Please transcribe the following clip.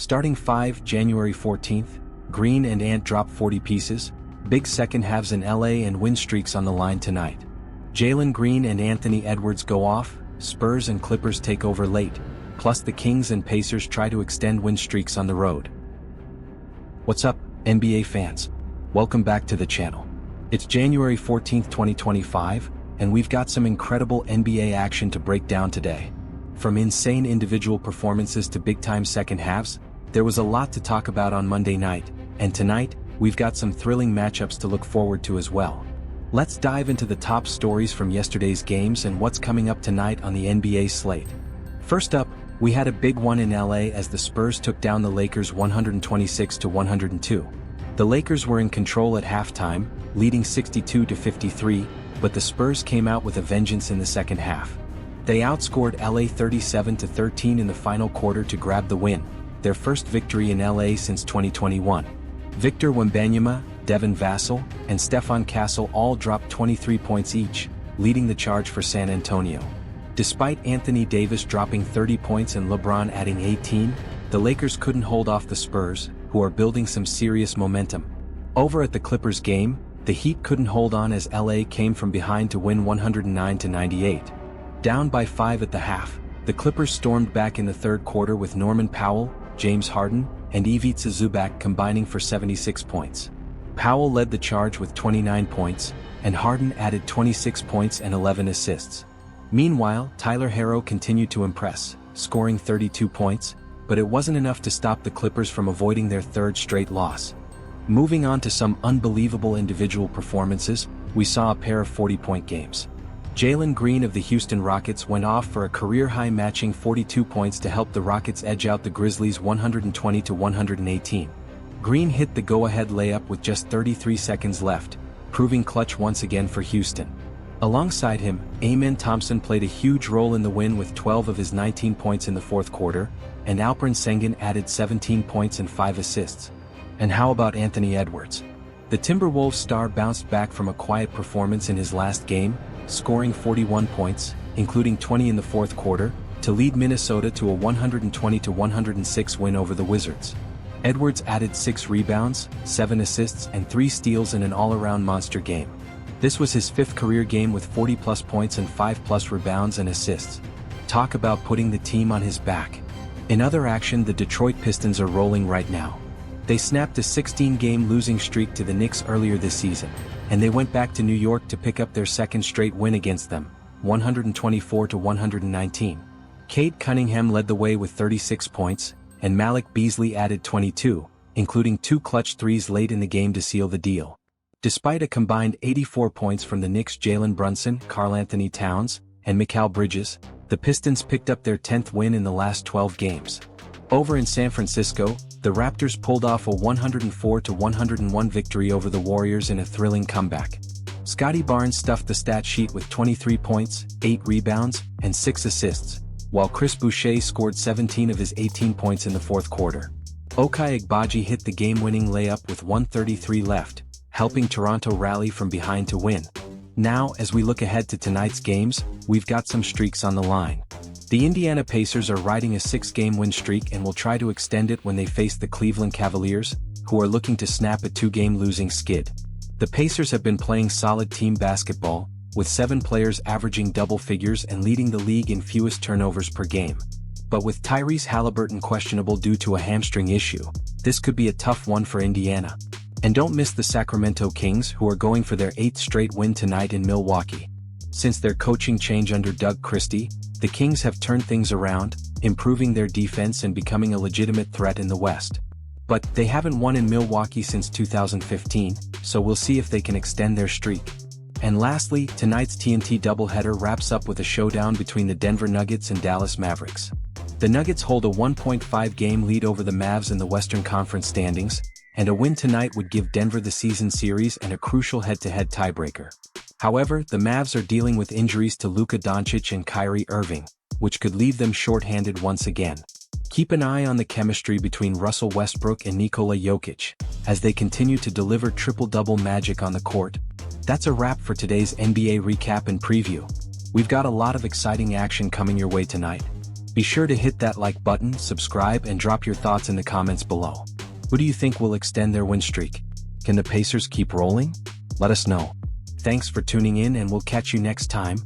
Starting 5 January 14th, Green and Ant drop 40 pieces, big second halves in LA and win streaks on the line tonight. Jalen Green and Anthony Edwards go off, Spurs and Clippers take over late, plus the Kings and Pacers try to extend win streaks on the road. What's up, NBA fans? Welcome back to the channel. It's January 14th, 2025, and we've got some incredible NBA action to break down today. From insane individual performances to big-time second halves, there was a lot to talk about on Monday night, and tonight, we've got some thrilling matchups to look forward to as well. Let's dive into the top stories from yesterday's games and what's coming up tonight on the NBA slate. First up, we had a big one in LA as the Spurs took down the Lakers 126-102. The Lakers were in control at halftime, leading 62-53, but the Spurs came out with a vengeance in the second half. They outscored LA 37-13 in the final quarter to grab the win, their first victory in LA since 2021. Victor Wembanyama, Devin Vassell, and Stephon Castle all dropped 23 points each, leading the charge for San Antonio. Despite Anthony Davis dropping 30 points and LeBron adding 18, the Lakers couldn't hold off the Spurs, who are building some serious momentum. Over at the Clippers game, the Heat couldn't hold on as LA came from behind to win 109-98. Down by 5 at the half, the Clippers stormed back in the third quarter with Norman Powell, James Harden, and Ivica Zubac combining for 76 points. Powell led the charge with 29 points, and Harden added 26 points and 11 assists. Meanwhile, Tyler Herro continued to impress, scoring 32 points, but it wasn't enough to stop the Clippers from avoiding their third straight loss. Moving on to some unbelievable individual performances, we saw a pair of 40-point games. Jalen Green of the Houston Rockets went off for a career-high matching 42 points to help the Rockets edge out the Grizzlies 120-118. Green hit the go-ahead layup with just 33 seconds left, proving clutch once again for Houston. Alongside him, Amen Thompson played a huge role in the win with 12 of his 19 points in the fourth quarter, and Alperen Sengun added 17 points and 5 assists. And how about Anthony Edwards? The Timberwolves star bounced back from a quiet performance in his last game, scoring 41 points, including 20 in the fourth quarter, to lead Minnesota to a 120-106 win over the Wizards. Edwards added 6 rebounds, 7 assists and 3 steals in an all-around monster game. This was his 5th career game with 40-plus points and 5-plus rebounds and assists. Talk about putting the team on his back. In other action, the Detroit Pistons are rolling right now. They snapped a 16-game losing streak to the Knicks earlier this season, and they went back to New York to pick up their second straight win against them, 124-119. Cade Cunningham led the way with 36 points, and Malik Beasley added 22, including 2 clutch threes late in the game to seal the deal. Despite a combined 84 points from the Knicks' Jalen Brunson, Karl-Anthony Towns, and Mikal Bridges, the Pistons picked up their 10th win in the last 12 games. Over in San Francisco, the Raptors pulled off a 104-101 victory over the Warriors in a thrilling comeback. Scottie Barnes stuffed the stat sheet with 23 points, 8 rebounds, and 6 assists, while Chris Boucher scored 17 of his 18 points in the fourth quarter. Ochai Agbaji hit the game-winning layup with 1:33 left, helping Toronto rally from behind to win. Now, as we look ahead to tonight's games, we've got some streaks on the line. The Indiana Pacers are riding a 6-game win streak and will try to extend it when they face the Cleveland Cavaliers, who are looking to snap a 2-game losing skid. The Pacers have been playing solid team basketball, with 7 players averaging double figures and leading the league in fewest turnovers per game. But with Tyrese Haliburton questionable due to a hamstring issue, this could be a tough one for Indiana. And don't miss the Sacramento Kings, who are going for their 8th straight win tonight in Milwaukee. Since their coaching change under Doug Christie, the Kings have turned things around, improving their defense and becoming a legitimate threat in the West. But they haven't won in Milwaukee since 2015, so we'll see if they can extend their streak. And lastly, tonight's TNT doubleheader wraps up with a showdown between the Denver Nuggets and Dallas Mavericks. The Nuggets hold a 1.5-game lead over the Mavs in the Western Conference standings, and a win tonight would give Denver the season series and a crucial head-to-head tiebreaker. However, the Mavs are dealing with injuries to Luka Doncic and Kyrie Irving, which could leave them short-handed once again. Keep an eye on the chemistry between Russell Westbrook and Nikola Jokic, as they continue to deliver triple-double magic on the court. That's a wrap for today's NBA recap and preview. We've got a lot of exciting action coming your way tonight. Be sure to hit that like button, subscribe, and drop your thoughts in the comments below. Who do you think will extend their win streak? Can the Pacers keep rolling? Let us know. Thanks for tuning in, and we'll catch you next time.